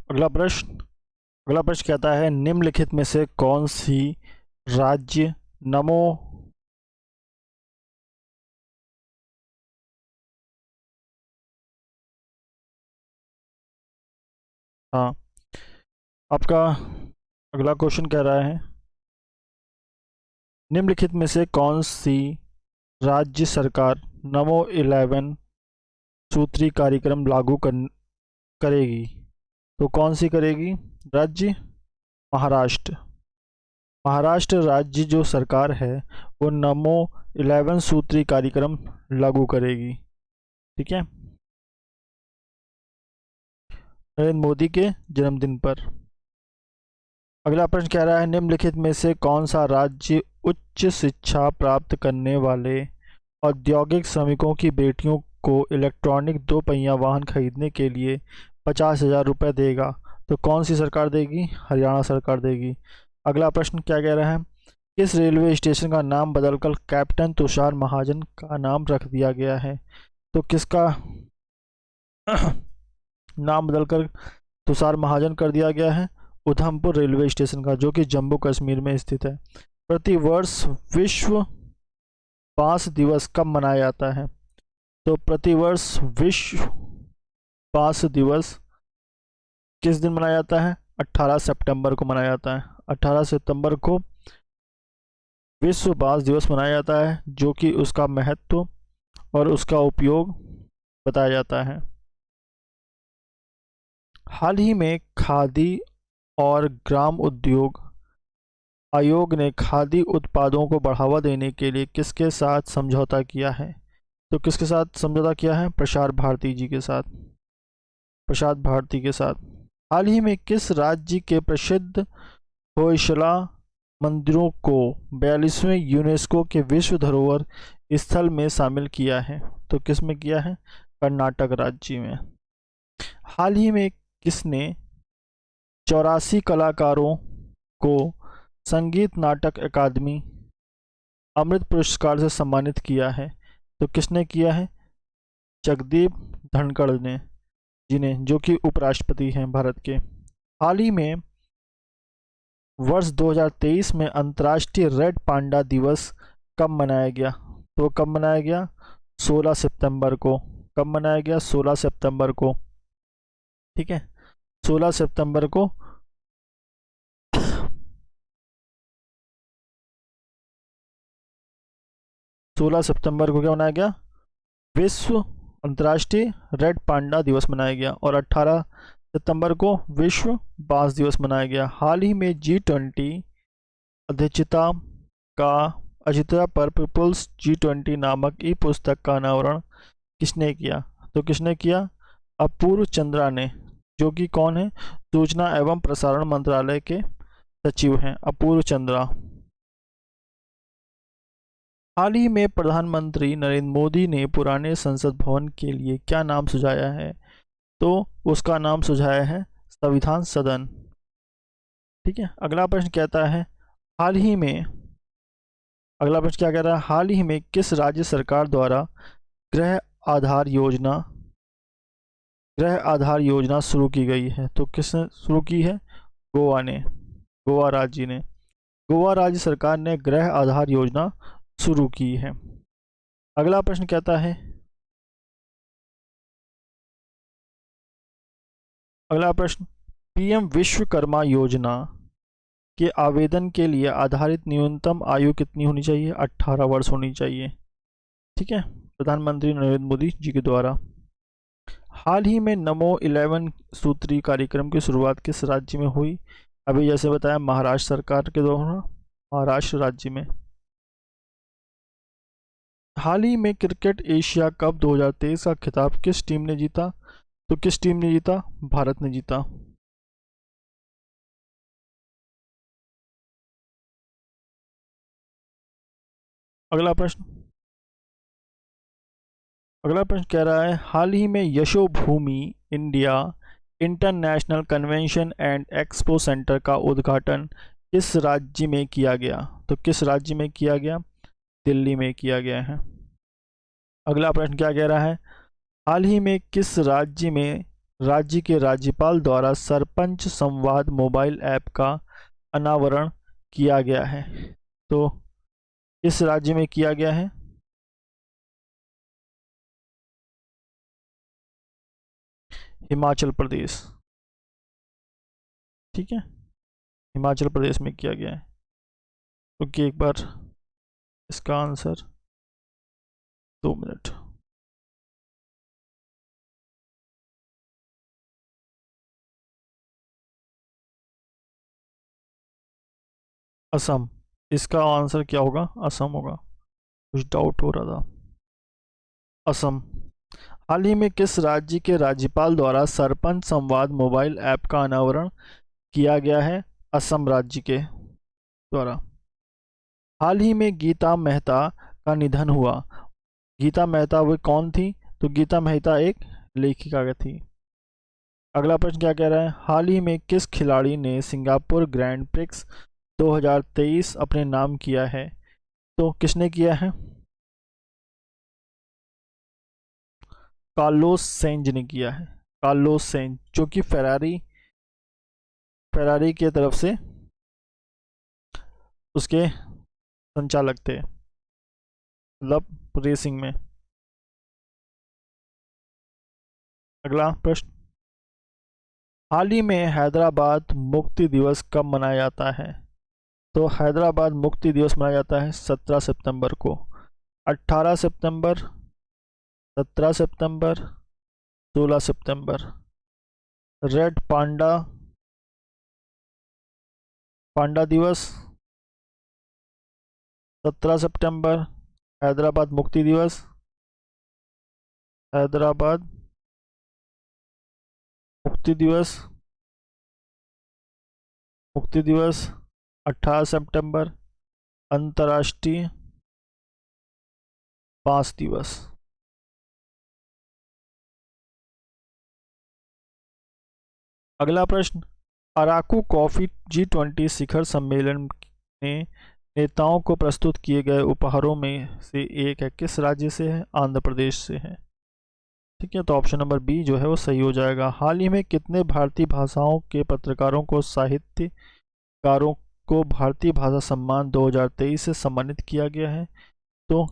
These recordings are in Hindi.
अगला प्रश्न अगला प्रश्न कहता है निम्नलिखित में से कौन सी राज्य नमो हाँ, आपका अगला क्वेश्चन कह रहा है निम्नलिखित में से कौन सी राज्य सरकार नमो 11 सूत्री कार्यक्रम करेगी। तो कौन सी करेगी राज्य? महाराष्ट्र। महाराष्ट्र राज्य जो सरकार है वो नमो 11 सूत्री कार्यक्रम लागू करेगी। ठीक है, नरेंद्र मोदी के जन्मदिन पर। अगला प्रश्न कह रहा है निम्नलिखित में से कौन सा राज्य उच्च शिक्षा प्राप्त करने वाले औद्योगिक श्रमिकों की बेटियों को इलेक्ट्रॉनिक दो पहिया वाहन खरीदने के लिए 50,000 रुपये देगा। तो कौन सी सरकार देगी? हरियाणा सरकार देगी। अगला प्रश्न क्या कह रहा है किस रेलवे स्टेशन का नाम बदलकर कैप्टन तुषार महाजन का नाम रख दिया गया है। तो किसका नाम बदलकर तुषार महाजन कर दिया गया है? उधमपुर रेलवे स्टेशन का, जो कि जम्मू कश्मीर में स्थित है। प्रतिवर्ष विश्व बांस दिवस कब मनाया जाता है? तो प्रतिवर्ष विश्व बांस दिवस किस दिन मनाया जाता है? 18 सितंबर को मनाया जाता है। 18 सितंबर को विश्व बांस दिवस मनाया जाता है, जो कि उसका महत्व और उसका उपयोग बताया जाता है। हाल ही में खादी और ग्राम उद्योग आयोग ने खादी उत्पादों को बढ़ावा देने के लिए किसके साथ समझौता किया है? तो किसके साथ समझौता किया है? प्रसार भारती जी के साथ, प्रसार भारती के साथ। हाल ही में किस राज्य के प्रसिद्ध होयसला मंदिरों को 42वें यूनेस्को के विश्व धरोहर स्थल में शामिल किया है? तो किस में किया है? कर्नाटक राज्य में। हाल ही में किसने 84 कलाकारों को संगीत नाटक अकादमी अमृत पुरस्कार से सम्मानित किया है? तो किसने किया है? जगदीप धनखड़ ने जिन्हें, जो कि उपराष्ट्रपति हैं भारत के। हाल ही में वर्ष 2023 में अंतर्राष्ट्रीय रेड पांडा दिवस कब मनाया गया? तो कब मनाया गया? 16 सितंबर को। कब मनाया गया? 16 सितंबर को। ठीक है, 16 सितंबर को 16 सितंबर को क्या मनाया गया? विश्व अंतर्राष्ट्रीय रेड पांडा दिवस मनाया गया। और 18 सितंबर को विश्व बांस दिवस मनाया गया। हाल ही में G20 अध्यक्षता का अध्यक्षता पर पीपुल्स G20 नामक ई पुस्तक का अनावरण किसने किया? तो किसने किया? अपूर्व चंद्रा ने, जो कि कौन है? सूचना एवं प्रसारण मंत्रालय के सचिव हैं, अपूर्व चंद्रा। हाल ही में प्रधानमंत्री नरेंद्र मोदी ने पुराने संसद भवन के लिए क्या नाम सुझाया है? तो उसका नाम सुझाया है संविधान सदन। ठीक है, अगला प्रश्न कहता है हाल ही में अगला प्रश्न क्या कह रहा है हाल ही में किस राज्य सरकार द्वारा गृह आधार योजना शुरू की गई है? तो किसने शुरू की है? गोवा ने, गोवा राज्य ने, गोवा राज्य सरकार ने गृह आधार योजना शुरू की है। अगला प्रश्न कहता है अगला प्रश्न पीएम विश्वकर्मा योजना के आवेदन के लिए आधारित न्यूनतम आयु कितनी होनी चाहिए? 18 वर्ष होनी चाहिए। ठीक है, प्रधानमंत्री नरेंद्र मोदी जी के द्वारा। हाल ही में नमो 11 सूत्री कार्यक्रम की शुरुआत किस राज्य में हुई? अभी जैसे बताया महाराष्ट्र सरकार के द्वारा, महाराष्ट्र राज्य में। हाल ही में क्रिकेट एशिया कप 2023 का खिताब किस टीम ने जीता? तो किस टीम ने जीता? भारत ने जीता। अगला प्रश्न कह रहा है हाल ही में Yashobhoomi India international convention and expo centre का उद्घाटन किस राज्य में किया गया? तो किस राज्य में किया गया? दिल्ली में किया गया है। अगला प्रश्न क्या कह रहा है हाल ही में किस राज्य में राज्य के राज्यपाल द्वारा सरपंच संवाद मोबाइल ऐप का अनावरण किया गया है? तो इस राज्य में किया गया है? हिमाचल प्रदेश। ठीक है, हिमाचल प्रदेश में किया गया है। क्योंकि एक बार इसका आंसर 2 मिनट। असम। इसका आंसर क्या होगा? असम होगा। कुछ डाउट हो रहा था। असम। हाल ही में किस राज्य के राज्यपाल द्वारा सरपंच संवाद मोबाइल ऐप का अनावरण किया गया है? असम राज्य के द्वारा। हाल ही में गीता मेहता का निधन हुआ। गीता मेहता वे कौन थी? तो गीता मेहता एक लेखिका थी। अगला प्रश्न क्या कह रहा है? हाल ही में किस खिलाड़ी ने सिंगापुर ग्रैंड प्रिक्स 2023 अपने नाम किया है? तो किसने किया है? कार्लोस सेंज ने किया है। कार्लोस सेंज, जो कि फेरारी फेरारी की तरफ से उसके संचालक थे, मतलब रेसिंग में। अगला प्रश्न, हाल ही में हैदराबाद मुक्ति दिवस कब मनाया जाता है? तो हैदराबाद मुक्ति दिवस मनाया जाता है 17 सितंबर को। 18 सितंबर, 17 सितंबर, 16 सितंबर। रेड पांडा पांडा दिवस 17 सितंबर। हैदराबाद मुक्ति दिवस, हैदराबाद मुक्ति दिवस, मुक्ति दिवस 18 सितंबर। अंतर्राष्ट्रीय बांस दिवस। अगला प्रश्न, अराकू कॉफी G20 शिखर सम्मेलन में नेताओं को प्रस्तुत किए गए उपहारों में से एक है, किस राज्य से है? आंध्र प्रदेश से है। ठीक है, तो ऑप्शन नंबर बी जो है वो सही हो जाएगा। हाल ही में कितने भारतीय भाषाओं के पत्रकारों को साहित्यकारों को भारतीय भाषा सम्मान 2023 से सम्मानित किया गया है? तो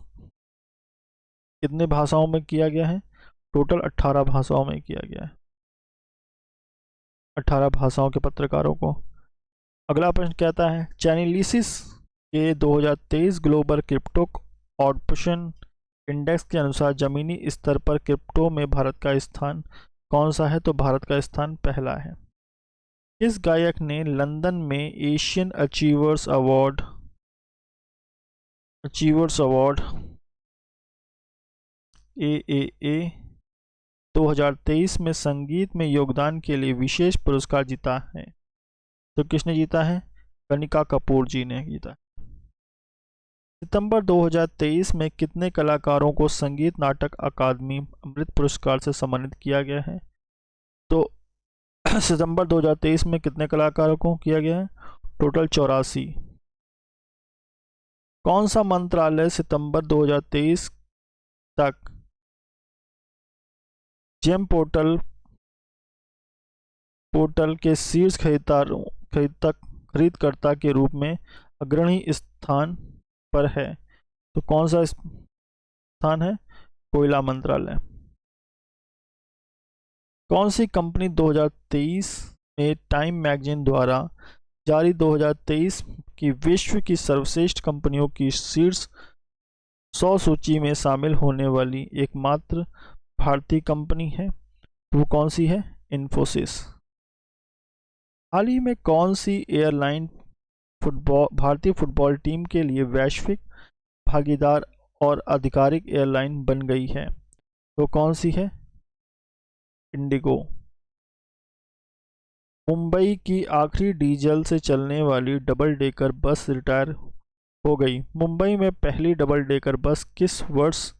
कितने भाषाओं में किया गया है? टोटल 18 भाषाओं में किया गया है। 18 भाषाओं के पत्रकारों को। अगला प्रश्न कहता है, चैनिलिसिस के 2023 ग्लोबल क्रिप्टो ऑप्शन इंडेक्स के अनुसार जमीनी स्तर पर क्रिप्टो में भारत का स्थान कौन सा है? तो भारत का स्थान पहला है। किस गायक ने लंदन में एशियन अचीवर्स अवार्ड AAA 2023 में संगीत में योगदान के लिए विशेष पुरस्कार जीता है? तो किसने जीता है? कनिका कपूर जी ने जीता। सितंबर 2023 में कितने कलाकारों को संगीत नाटक अकादमी अमृत पुरस्कार से सम्मानित किया गया है? तो सितंबर 2023 में कितने कलाकारों को किया गया है? टोटल 84। कौन सा मंत्रालय सितंबर 2023 तक जेम पोर्टल के शीर्ष खरीदकर्ता के रूप में अग्रणी स्थान पर है? तो कौन सा स्थान है? कोयला मंत्रालय। कौन सी कंपनी 2023 में टाइम मैगजीन द्वारा जारी 2023 की विश्व की सर्वश्रेष्ठ कंपनियों की शीर्ष 100 सूची में शामिल होने वाली एकमात्र भारतीय कंपनी है? वो कौन सी है? इन्फोसिस। हाल ही में कौन सी एयरलाइन भारतीय फुटबॉल टीम के लिए वैश्विक भागीदार और आधिकारिक एयरलाइन बन गई है? तो कौन सी है? इंडिगो। मुंबई की आखिरी डीजल से चलने वाली डबल डेकर बस रिटायर हो गई। मुंबई में पहली डबल डेकर बस किस वर्ष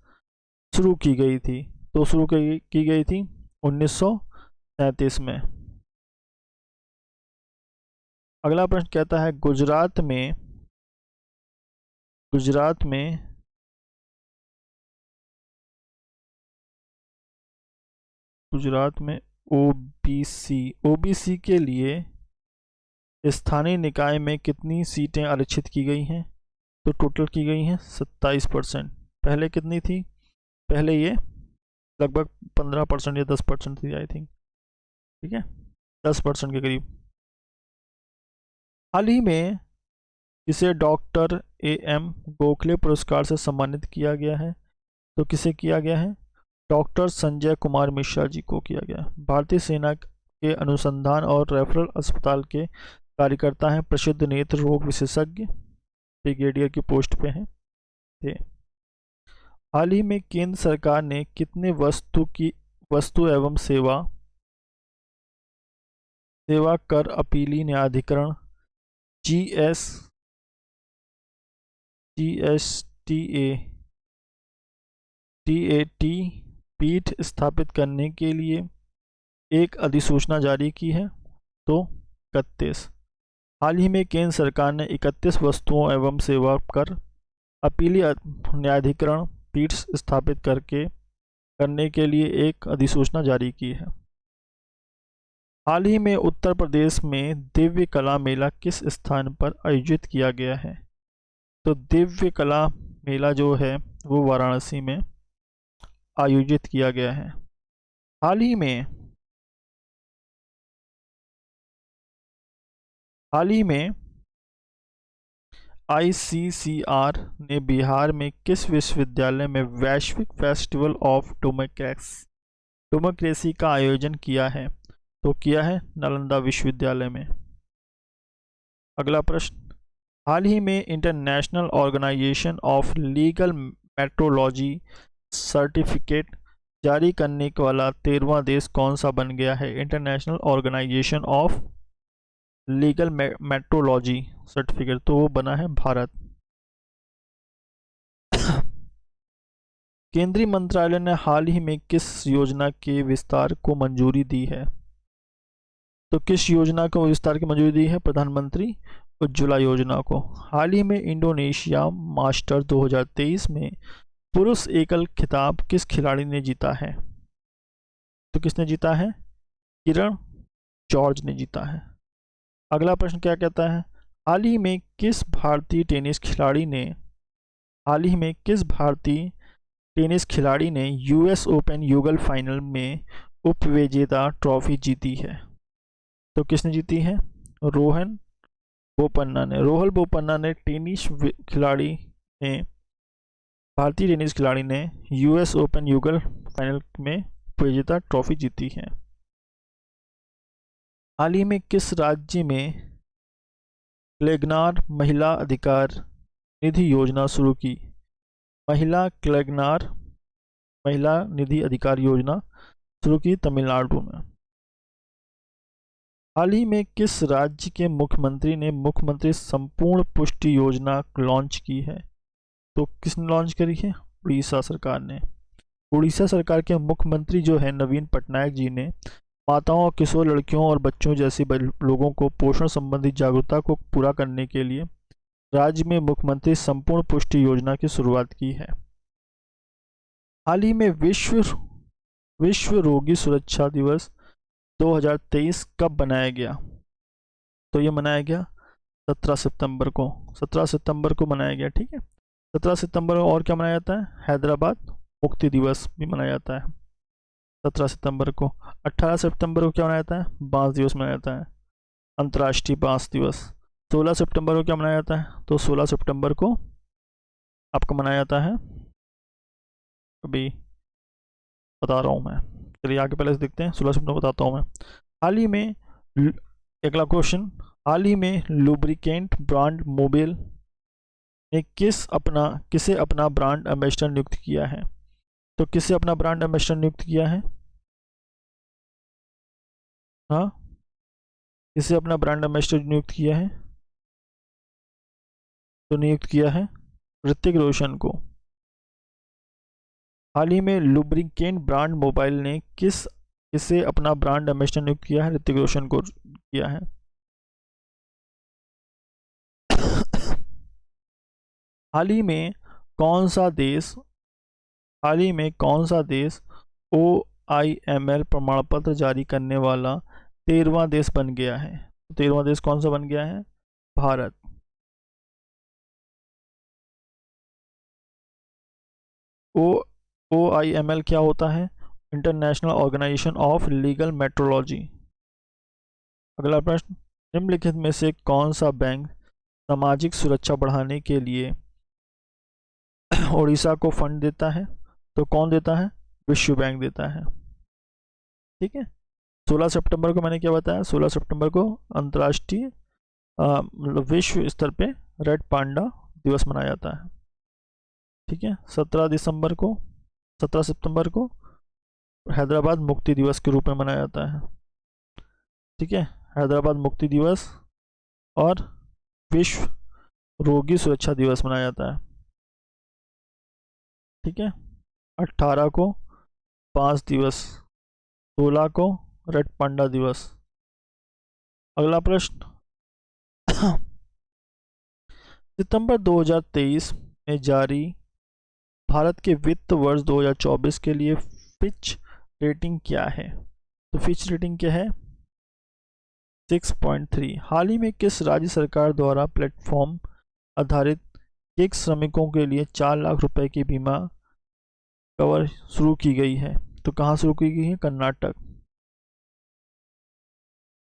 शुरू की गई थी? तो शुरू की गई थी 1937 में। अगला प्रश्न कहता है, गुजरात में ओबीसी, ओबीसी के लिए स्थानीय निकाय में कितनी सीटें आरक्षित की गई हैं? तो टोटल की गई हैं 27%। पहले कितनी थी? पहले ये लगभग 15% या 10% थी आई थिंक, ठीक है, 10% के करीब। हाल ही में किसे डॉक्टर AM गोखले पुरस्कार से सम्मानित किया गया है? तो किसे किया गया है? डॉक्टर संजय कुमार मिश्रा जी को किया गया। भारतीय सेना के अनुसंधान और रेफरल अस्पताल के कार्यकर्ता हैं, प्रसिद्ध नेत्र रोग विशेषज्ञ, ब्रिगेडियर की पोस्ट पे हैं थे। हाल ही में केंद्र सरकार ने कितने वस्तु एवं सेवा कर अपीली न्यायाधिकरण GSTA पीठ स्थापित करने के लिए एक अधिसूचना जारी की है? तो 31। हाल ही में केंद्र सरकार ने 31 वस्तुओं एवं सेवा कर अपीली न्यायाधिकरण पीठ स्थापित करने के लिए एक अधिसूचना जारी की है। हाल ही में उत्तर प्रदेश में दिव्य कला मेला किस स्थान पर आयोजित किया गया है? तो दिव्य कला मेला जो है वो वाराणसी में आयोजित किया गया है। हाल ही में ICCR ने बिहार में किस विश्वविद्यालय में वैश्विक फेस्टिवल ऑफ डेमोक्रेसी का आयोजन किया है? तो किया है नालंदा विश्वविद्यालय में। अगला प्रश्न, हाल ही में international organisation of legal metrology certificate जारी करने वाला 13वां देश कौन सा बन गया है? International organisation of legal metrology certificate, तो वो बना है भारत। केंद्रीय मंत्रालय ने हाल ही में किस योजना के विस्तार को मंजूरी दी है? तो किस योजना को विस्तार की मंजूरी दी है? प्रधानमंत्री उज्ज्वला योजना को। हाल ही में इंडोनेशिया मास्टर 2023 में पुरुष एकल खिताब किस खिलाड़ी ने जीता है? तो किसने जीता है? किरण जॉर्ज ने जीता है। अगला प्रश्न क्या कहता है, हाल ही में किस भारतीय टेनिस खिलाड़ी ने US ओपन युगल फाइनल में उपविजेता ट्रॉफी जीती है? तो किसने जीती है? रोहल बोपन्ना ने भारतीय टेनिस खिलाड़ी ने US ओपन युगल फाइनल में उपविजेता ट्रॉफी जीती है। हाल ही में किस राज्य में क्लेगनार महिला अधिकार निधि योजना शुरू की? महिला निधि अधिकार योजना शुरू की तमिलनाडु में। हाल ही में किस राज्य के मुख्यमंत्री ने मुख्यमंत्री संपूर्ण पुष्टि योजना लॉन्च की है? तो किसने लॉन्च करी है? उड़ीसा सरकार ने। उड़ीसा सरकार के मुख्यमंत्री जो है नवीन पटनायक जी ने माताओं, किशोर लड़कियों और बच्चों जैसे लोगों को पोषण संबंधी जागरूकता को पूरा करने के लिए राज्य में मुख्यमंत्री संपूर्ण पुष्टि योजना की शुरुआत की है। हाल ही में विश्व रोगी सुरक्षा दिवस 2023 कब बनाया गया? तो ये मनाया गया 17 सितंबर को। 17 सितंबर को मनाया गया, ठीक है। 17 सितंबर को और क्या मनाया जाता है? हैदराबाद मुक्ति दिवस भी मनाया जाता है 17 सितंबर को। 18 सितंबर को क्या मनाया जाता है? बांस दिवस मनाया जाता है, अंतर्राष्ट्रीय बांस दिवस। 16 सितंबर को क्या मनाया जाता है? तो 16 सितंबर को आपको मनाया जाता है, अभी बता रहा हूँ मैं, चलिए आगे पहले से देखते हैं। 16 सितंबर बताता हूँ मैं। हाल ही में अगला क्वेश्चन, हाल ही में लुब्रिकेंट ब्रांड मोबिल ने किसे अपना ब्रांड एम्बेसडर नियुक्त किया है? तो किसे अपना ब्रांड एम्बेसडर नियुक्त किया है? हाँ, किसे अपना ब्रांड एम्बेसडर नियुक्त किया है? तो नियुक्त किया है ऋतिक रोशन को। हाल ही में लुब्रिकेंट ब्रांड मोबाइल ने किसे अपना ब्रांड एम्बेसडर नियुक्त किया है? ऋतिक रोशन को किया है। हाल ही में कौन सा देश OIML प्रमाण पत्र जारी करने वाला 13वां देश बन गया है। 13वां देश कौन सा बन गया है? भारत। OIML क्या होता है? International organisation of legal metrology. अगला प्रश्न, निम्नलिखित में से कौन सा बैंक सामाजिक सुरक्षा बढ़ाने के लिए ओडिशा को फंड देता है? तो कौन देता है? विश्व बैंक देता है। ठीक है। 16 सितंबर को मैंने क्या बताया? 16 सितंबर को अंतर्राष्ट्रीय विश्व स्तर पे रेड पांडा दिवस मनाया जाता है। ठीक है। 17 सितंबर को हैदराबाद मुक्ति दिवस के रूप में मनाया जाता है। ठीक है। हैदराबाद मुक्ति दिवस और विश्व रोगी सुरक्षा दिवस मनाया जाता है। ठीक है। 18 को 5 दिवस, 16 को रेड पांडा दिवस। अगला प्रश्न, सितंबर 2023 में जारी भारत के वित्त वर्ष 2024 के लिए फिच रेटिंग क्या है? तो फिच रेटिंग क्या है? 6.3। हाल ही में किस राज्य सरकार द्वारा प्लेटफॉर्म आधारित गिग श्रमिकों के लिए 4 लाख रुपए की बीमा कवर शुरू की गई है? तो कहाँ शुरू की गई है? कर्नाटक।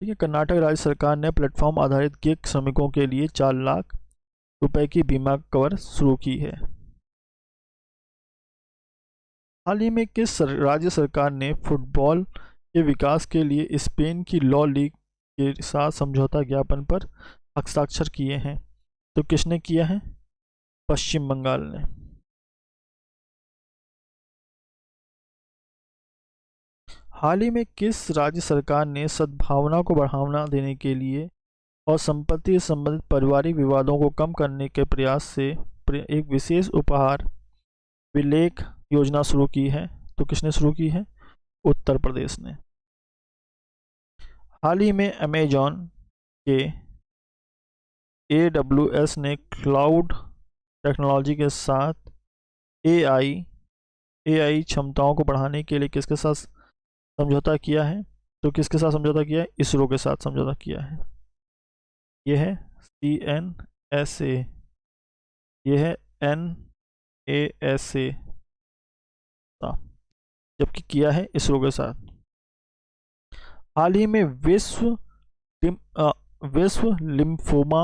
ठीक है। कर्नाटक राज्य सरकार ने प्लेटफॉर्म आधारित गिग श्रमिकों के लिए 4 लाख रुपए की बीमा कवर शुरू की है। हाल ही में किस राज्य सरकार ने फुटबॉल के विकास के लिए स्पेन की लॉ लीग के साथ समझौता ज्ञापन पर हस्ताक्षर किए हैं? तो किसने किया है? पश्चिम बंगाल ने। हाल ही में किस राज्य सरकार ने सद्भावना को बढ़ावा देने के लिए और संपत्ति से संबंधित पारिवारिक विवादों को कम करने के प्रयास से एक विशेष उपहार विलेख योजना शुरू की है? तो किसने शुरू की है? उत्तर प्रदेश ने। हाल ही में अमेजॉन के AWS ने क्लाउड टेक्नोलॉजी के साथ AI क्षमताओं को बढ़ाने के लिए किसके साथ समझौता किया है? तो किसके साथ समझौता किया है? इसरो के साथ समझौता किया है। यह है CNSA, यह है NASA, जबकि किया है इसरो के साथ। हाल ही में विश्व लिम्फोमा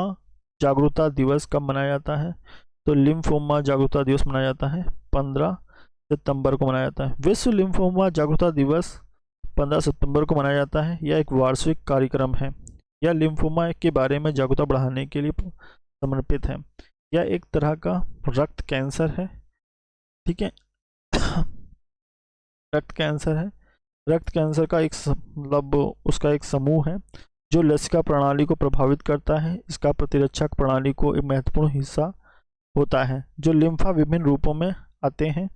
जागरूकता दिवस कब मनाया जाता है? तो लिम्फोमा जागरूकता दिवस मनाया जाता है 15 सितंबर को मनाया जाता है। विश्व लिम्फोमा जागरूकता दिवस 15 सितंबर को मनाया जाता है। यह एक वार्षिक कार्यक्रम है। यह लिम्फोमा के बारे में जागरूकता बढ़ाने के लिए समर्पित है। यह एक तरह का रक्त कैंसर है। ठीक है। रक्त कैंसर है। रक्त कैंसर का एक मतलब उसका एक समूह है जो लसिका प्रणाली को प्रभावित करता है। इसका प्रतिरक्षा प्रणाली को एक महत्वपूर्ण हिस्सा होता है। जो लिम्फा विभिन्न रूपों में आते हैं,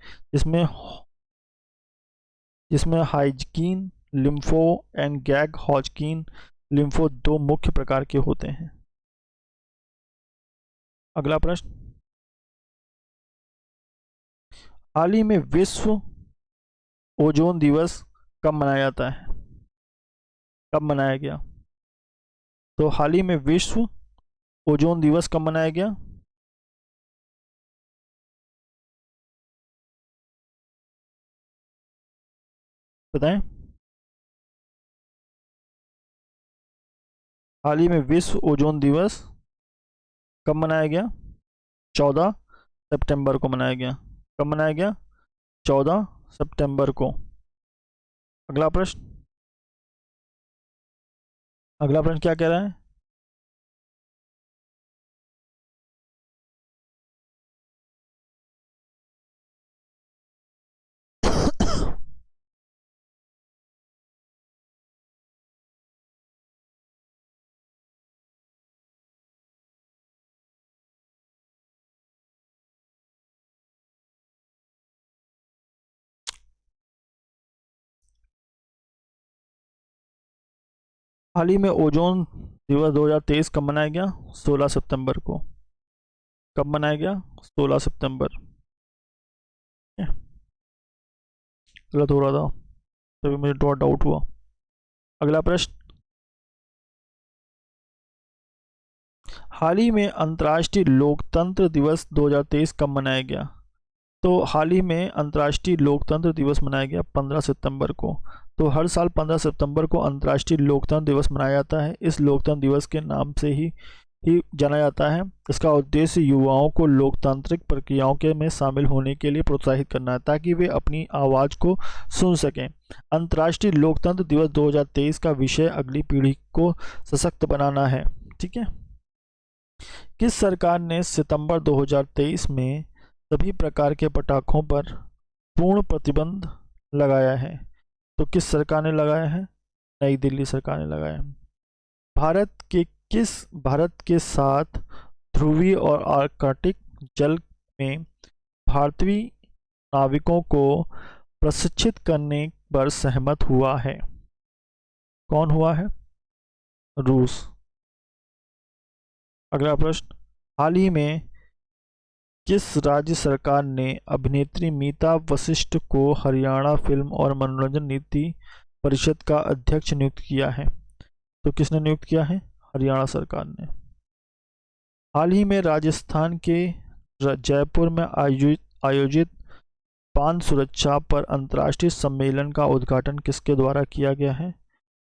जिसमें हाइजकीन लिम्फो एंड गैग हॉजकीन लिम्फो 2 मुख्य प्रकार के होते हैं। अगला प्रश्न, हाल ही में विश्व ओजोन दिवस कब मनाया जाता है? कब मनाया गया? तो हाल ही में विश्व ओजोन दिवस कब मनाया गया? बताएं। हाल ही में विश्व ओजोन दिवस कब मनाया गया? 14 सितंबर को मनाया गया। कब मनाया गया? 14 सितंबर को। अगला प्रश्न, अगला प्रश्न क्या कह रहा है? हाल ही में ओजोन दिवस 2023 कब मनाया गया? 16 सितंबर को। कब मनाया गया? 16 सितंबर। गलत हो रहा था। तभी मुझे थोड़ा डाउट हुआ। अगला प्रश्न, हाल ही में अंतर्राष्ट्रीय लोकतंत्र दिवस 2023 कब मनाया गया? तो हाल ही में अंतर्राष्ट्रीय लोकतंत्र दिवस मनाया गया 15 सितंबर को। तो हर साल 15 सितंबर को अंतर्राष्ट्रीय लोकतंत्र दिवस मनाया जाता है। इस लोकतंत्र दिवस के नाम से ही जाना जाता है। इसका उद्देश्य युवाओं को लोकतांत्रिक प्रक्रियाओं के में शामिल होने के लिए प्रोत्साहित करना है, ताकि वे अपनी आवाज़ को सुन सकें। अंतर्राष्ट्रीय लोकतंत्र दिवस 2023 का विषय अगली पीढ़ी को सशक्त बनाना है। ठीक है। किस सरकार ने सितंबर 2023 में सभी प्रकार के पटाखों पर पूर्ण प्रतिबंध लगाया है? तो किस सरकार ने लगाया है? नई दिल्ली सरकार ने लगाया है। भारत के साथ ध्रुवीय और आर्कटिक जल में भारतीय नाविकों को प्रशिक्षित करने पर सहमत हुआ है? कौन हुआ है? रूस। अगला प्रश्न, हाल ही में किस राज्य सरकार ने अभिनेत्री मीता वशिष्ठ को हरियाणा फिल्म और मनोरंजन नीति परिषद का अध्यक्ष नियुक्त किया है? तो किसने नियुक्त किया है? हरियाणा सरकार ने। हाल ही में राजस्थान के जयपुर में आयोजित बांध सुरक्षा पर अंतर्राष्ट्रीय सम्मेलन का उद्घाटन किसके द्वारा किया गया है?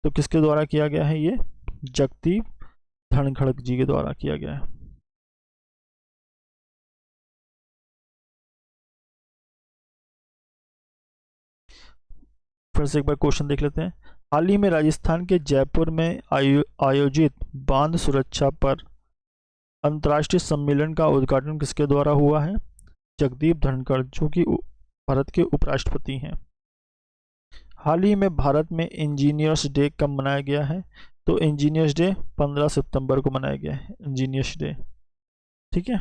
तो किसके द्वारा किया गया है? ये जगदीप धनखड़ जी के द्वारा किया गया है। फिर से एक बार क्वेश्चन देख लेते हैं। हाल ही में राजस्थान के जयपुर में आयोजित बांध सुरक्षा पर अंतर्राष्ट्रीय सम्मेलन का उद्घाटन किसके द्वारा हुआ है? जगदीप धनखड़, जो कि भारत के उपराष्ट्रपति हैं। हाल ही में भारत में इंजीनियर्स डे कब मनाया गया है? तो इंजीनियर्स डे 15 सितंबर को मनाया गया है, इंजीनियर्स डे। ठीक है।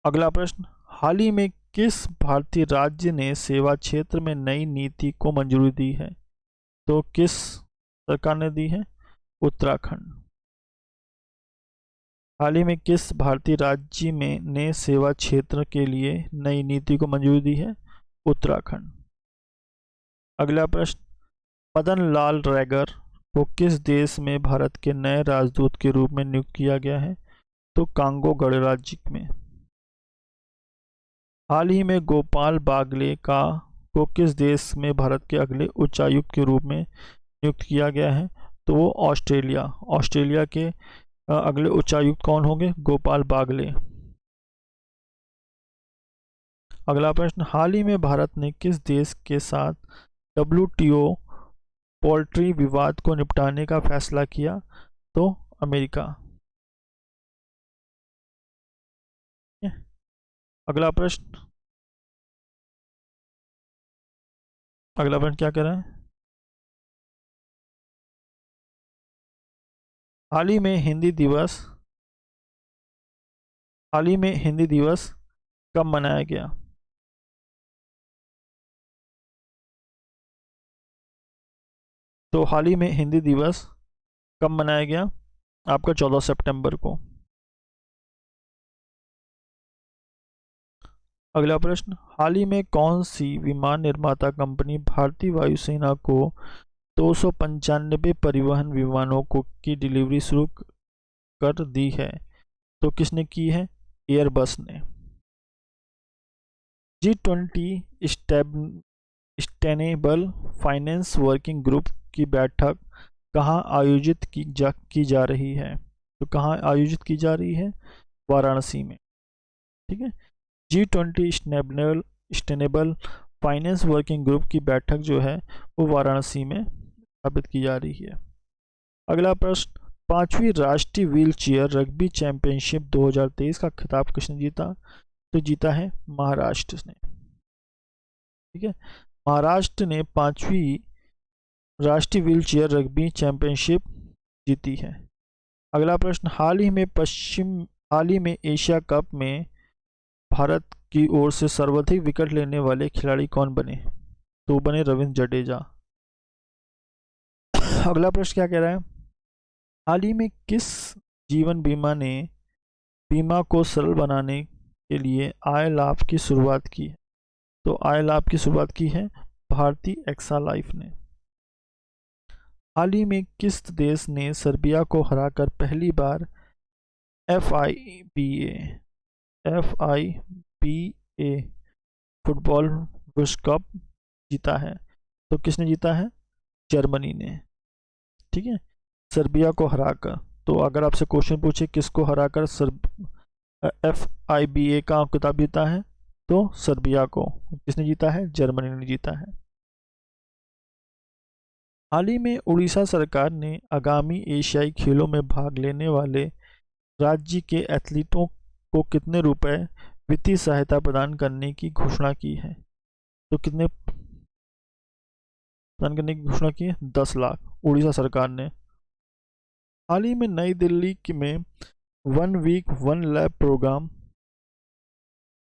अगला प्रश्न, हाल ही में किस भारतीय राज्य ने सेवा क्षेत्र में नई नीति को मंजूरी दी है? तो किस सरकार ने दी है? उत्तराखंड। हाल ही में किस भारतीय राज्य में ने सेवा क्षेत्र के लिए नई नीति को मंजूरी दी है? उत्तराखंड। अगला प्रश्न, मदन लाल रैगर को किस देश में भारत के नए राजदूत के रूप में नियुक्त किया गया है? तो कांगो गणराज्य में। हाल ही में गोपाल बागले को किस देश में भारत के अगले उच्चायुक्त के रूप में नियुक्त किया गया है? तो वो ऑस्ट्रेलिया के अगले उच्चायुक्त कौन होंगे? गोपाल बागले। अगला प्रश्न, हाल ही में भारत ने किस देश के साथ WTO पोल्ट्री विवाद को निपटाने का फैसला किया? तो अमेरिका। अगला प्रश्न क्या कह रहा है? हाल ही में हिंदी दिवस कब मनाया गया? तो हाल ही में हिंदी दिवस कब मनाया गया? आपका 14 सितंबर को। अगला प्रश्न, हाल ही में कौन सी विमान निर्माता कंपनी भारतीय वायुसेना को 295 परिवहन विमानों की डिलीवरी शुरू कर दी है? तो किसने की है? एयरबस ने। G20 sustainable finance working group की बैठक कहाँ आयोजित की जा रही है? तो कहाँ आयोजित की जा रही है? वाराणसी में। ठीक है। G20 sustainable finance working group की बैठक जो है वो वाराणसी में स्थापित की जा रही है। अगला प्रश्न, 5वीं राष्ट्रीय व्हील चेयर रग्बी चैंपियनशिप 2023 का खिताब किसने जीता? तो जीता है महाराष्ट्र ने। ठीक है। महाराष्ट्र ने 5वीं राष्ट्रीय व्हील चेयर रग्बी चैंपियनशिप जीती है। अगला प्रश्न, हाल ही में एशिया कप में भारत की ओर से सर्वाधिक विकेट लेने वाले खिलाड़ी कौन बने? तो बने रविंद्र जडेजा। अगला प्रश्न क्या कह रहा है? हाल ही में किस जीवन बीमा ने बीमा को सरल बनाने के लिए आय लाभ की शुरुआत की है? तो आय लाभ की शुरुआत की है भारतीय एक्सा लाइफ ने। हाल ही में किस देश ने सर्बिया को हराकर पहली बार F I B A football विश्व कप जीता है? तो किसने जीता है? जर्मनी ने। ठीक है, सर्बिया को हराकर। तो अगर आपसे क्वेश्चन पूछे किसको हराकर FIBA का खिताब जीता है, तो सर्बिया को। किसने जीता है? जर्मनी ने जीता है। हाल ही में उड़ीसा सरकार ने आगामी एशियाई खेलों में भाग लेने वाले राज्य के एथलीटों को कितने रुपए वित्तीय सहायता प्रदान करने की घोषणा की है? तो कितने प्रदान करने की घोषणा की है? 10 लाख, उड़ीसा सरकार ने। हाल ही में नई दिल्ली में 1 वीक 1 लैब प्रोग्राम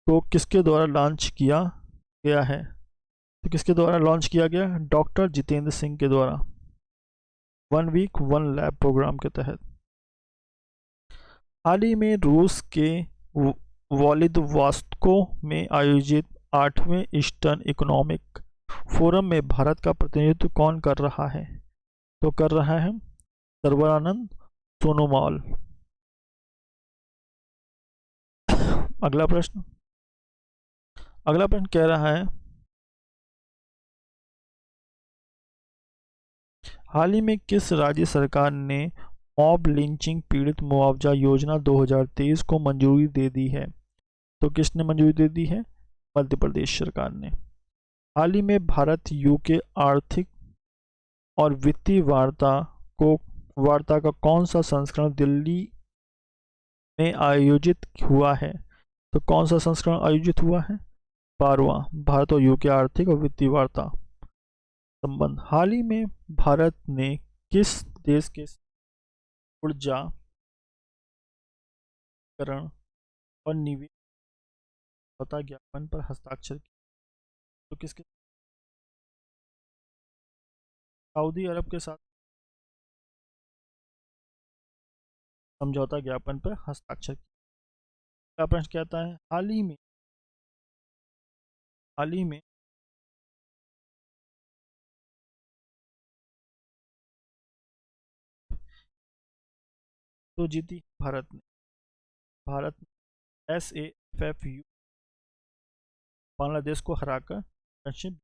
को किसके द्वारा लॉन्च किया गया है? तो किसके द्वारा लॉन्च किया गया? डॉक्टर जितेंद्र सिंह के द्वारा, 1 वीक 1 लैब प्रोग्राम के तहत। हाल ही में रूस के व्लादिवोस्तोक में आयोजित 8वें ईस्टर्न इकोनॉमिक फोरम में भारत का प्रतिनिधित्व कौन कर रहा है? तो कर रहा है सर्बानंद सोनोवाल। अगला प्रश्न, अगला प्रश्न कह रहा है, हाल ही में किस राज्य सरकार ने मॉब लिंचिंग पीड़ित मुआवजा योजना 2023 को मंजूरी दे दी है? तो किसने मंजूरी दे दी है? मध्य प्रदेश सरकार ने। हाल ही में भारत यूके आर्थिक और वित्तीय वार्ता का कौन सा संस्करण दिल्ली में आयोजित हुआ है? तो कौन सा संस्करण आयोजित हुआ है? 12वां भारत और यूके आर्थिक और वित्तीय वार्ता संबंध। हाल ही में भारत ने किस देश के ऊर्जा करण और निवेश समझौता ज्ञापन पर हस्ताक्षर किया? तो किसके? सऊदी अरब के साथ समझौता ज्ञापन पर हस्ताक्षर किया। अगला प्रश्न कहता है, हाल ही में तो जीती भारत SAFFU बांग्लादेश को हराकर चैंपियनशिप।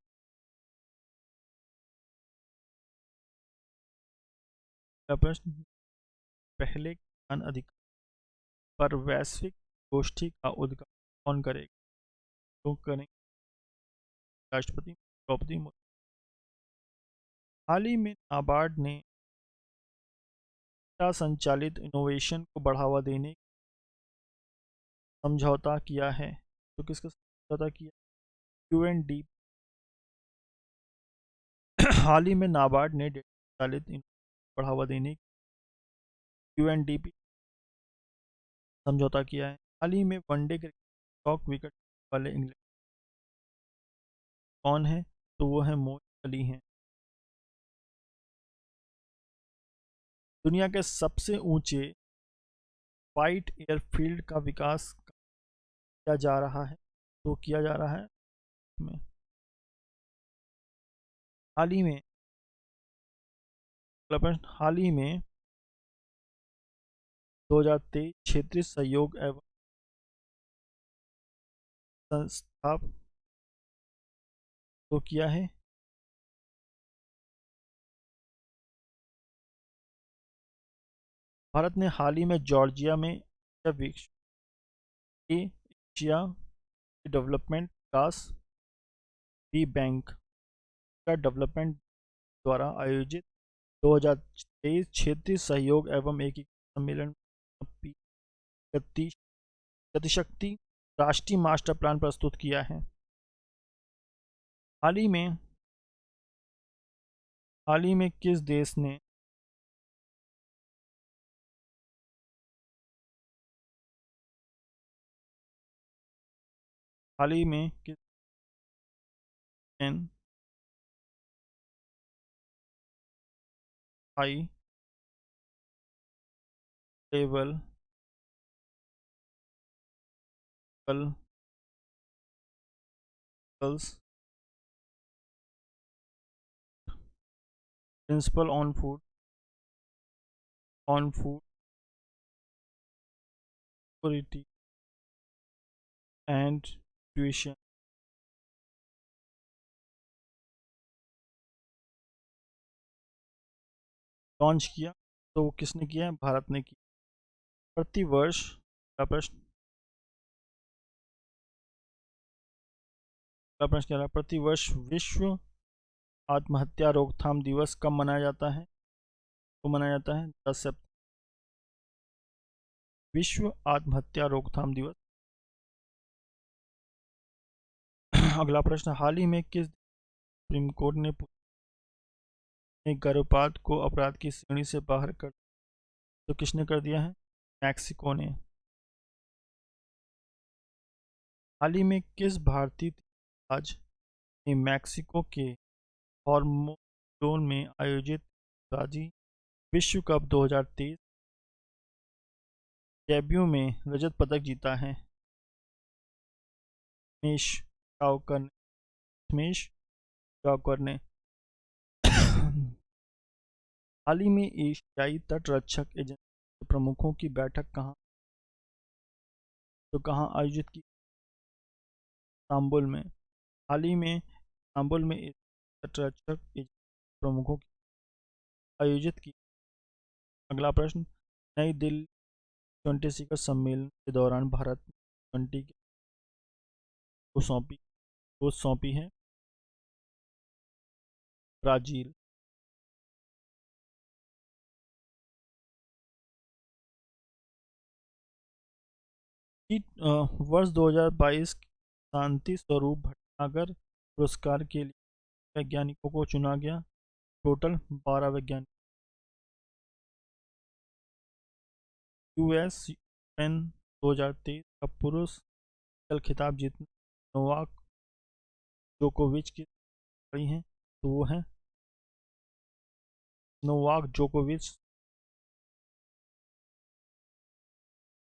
अगला प्रश्न, पहले किसान अधिकार पर वैश्विक गोष्ठी का उद्घाटन कौन करेगा? तो करेंगे राष्ट्रपति द्रौपदी मुर्मू। हाल ही में नाबार्ड ने डेटा संचालित इनोवेशन को बढ़ावा देने का समझौता किया है? तो किसका समझौता किया? UNDP। हाल ही में नाबार्ड ने डेटा संचालित इनोवेशन को बढ़ावा देने UNDP समझौता किया है। हाल ही में वनडे क्रिकेट स्टॉक विकेट वाले इंग्लैंड कौन है? तो वो है मोइन अली हैं। दुनिया के सबसे ऊंचे फाइट एयरफील्ड का विकास किया जा रहा है? तो किया जा रहा है में हाल ही में हाल ही में 2023 क्षेत्रीय सहयोग एवं संस्था को किया है। भारत ने हाल ही में जॉर्जिया में एशिया डेवलपमेंट विकास बी बैंक का डेवलपमेंट द्वारा आयोजित 2023 क्षेत्रीय सहयोग एवं एकीकरण सम्मेलन गति गतिशक्ति राष्ट्रीय मास्टर प्लान प्रस्तुत किया है। हाल ही में किस देश ने हाल ही में किस high level principal on food security and tuition launch किया। तो वो किसने किया है? भारत ने किया। प्रतिवर्ष का प्रश्न क्या रहा? प्रतिवर्ष विश्व आत्महत्या रोकथाम दिवस कब मनाया जाता है? तो मनाया जाता है 10 सितंबर। विश्व आत्महत्या रोकथाम दिवस। अगला प्रश्न, हाल ही में किस सुप्रीम कोर्ट ने गर्भपात को अपराध की श्रेणी से बाहर कर, तो किसने कर दिया है? मैक्सिको ने। हाल ही में किस भारतीय तीरंदाज ने मैक्सिको के हॉर्मोन में आयोजित तीरंदाजी विश्व कप 2023 डेब्यू में रजत पदक जीता है? स्मेश चावकर ने। हाल ही में एशियाई तट रक्षक एजेंसी के प्रमुखों की बैठक कहाँ आयोजित की? इस्तांबुल में। हाल ही में इस्तांबुल में एशियाई तट रक्षक एजेंसी के प्रमुखों की आयोजित की। अगला प्रश्न, नई दिल्ली 20 शिखर सम्मेलन के दौरान भारत ने 20 को सौंपी है ब्राजील। वर्ष 2022 शांति स्वरूप भटनागर पुरस्कार के लिए वैज्ञानिकों को चुना गया। टोटल 12 वैज्ञानिक। यूएस ओपन 2023 का पुरुष कल खिताब जीतने नोवाक जोकोविच की खड़ी हैं, तो वो है नोवाक जोकोविच।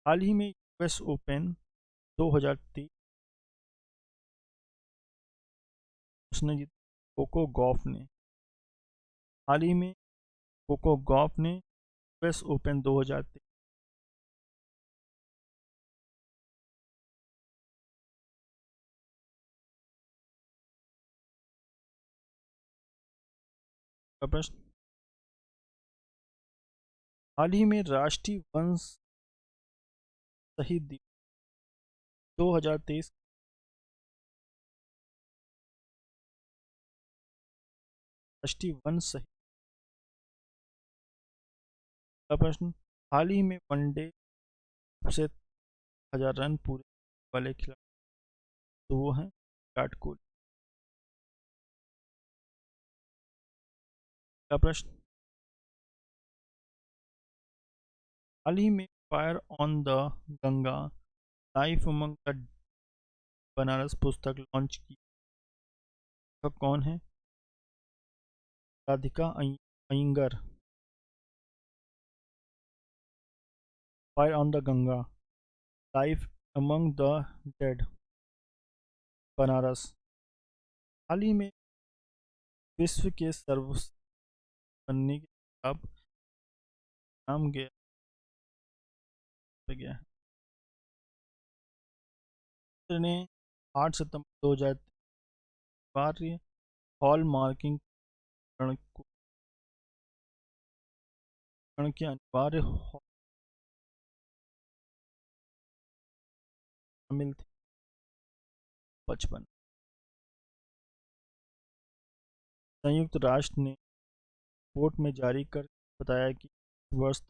हाल ही में यूएस ओपन 2023 उसने जीता कोको गॉफ ने। हाल ही में कोको गॉफ ने यूएस ओपन 2023 का प्रश्न, हाल ही में राष्ट्रीय वंश शहीद दिवस 2023 राष्ट्रीय वंश शहीद का प्रश्न, हाल ही में वनडे सबसे 1000 रन पूरे वाले खिलाड़ी, तो वो हैं विराट कोहली का प्रश्न, हाल ही में fire on the Ganga life among the Banaras पुस्तक लॉन्च की कौन है? Radhika Iyengar. Fire on the Ganga life among the dead Banaras. हाल ही में विश्व के सर्वश्रेष्ठ बनने के खिताब नाम गया ने 8 सितंबर 2023 हॉल मार्किंग के अनिवार्य शामिल थे 55। संयुक्त राष्ट्र ने रिपोर्ट में जारी कर बताया कि वर्ष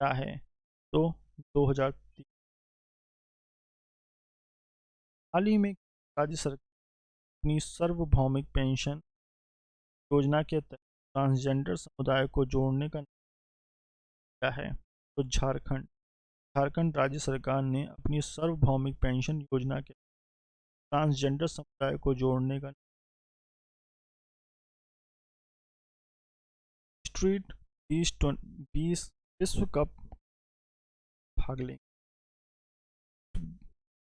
क्या है? तो 2003। हाल ही में राज्य सरकार अपनी सार्वभौमिक पेंशन योजना के तहत ट्रांसजेंडर समुदाय को जोड़ने का क्या है? तो झारखंड राज्य सरकार ने अपनी सार्वभौमिक पेंशन योजना के ट्रांसजेंडर समुदाय को जोड़ने का स्ट्रीट 20 विश्व कप भाग लेंगे।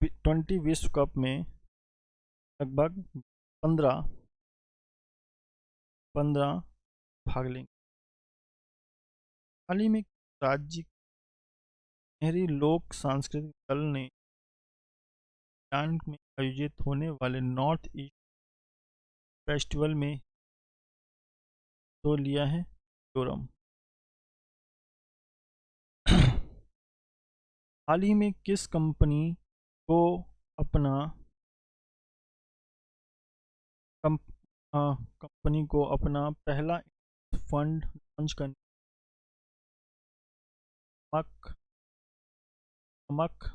T20 विश्व कप में लगभग 15 भाग लेंगे। हाल ही में राज्य शहरी लोक सांस्कृतिक दल ने इंग्लैंड में आयोजित होने वाले नॉर्थ ईस्ट फेस्टिवल में तो लिया है मिजोरम। हाल ही में किस कंपनी को अपना कम, कंपनी को अपना पहला फंड लॉन्च करने मक मक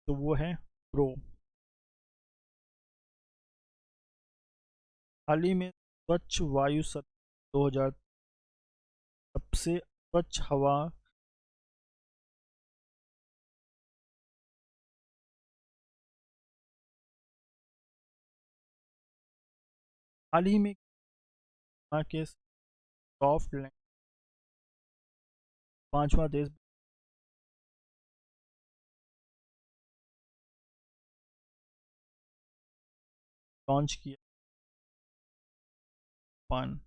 तो वो है प्रो। हाल ही में स्वच्छ वायु 2000 सबसे स्वच्छ हवा हाल ही में के सॉफ्ट लैंड 5वां देश लॉन्च किया जापान।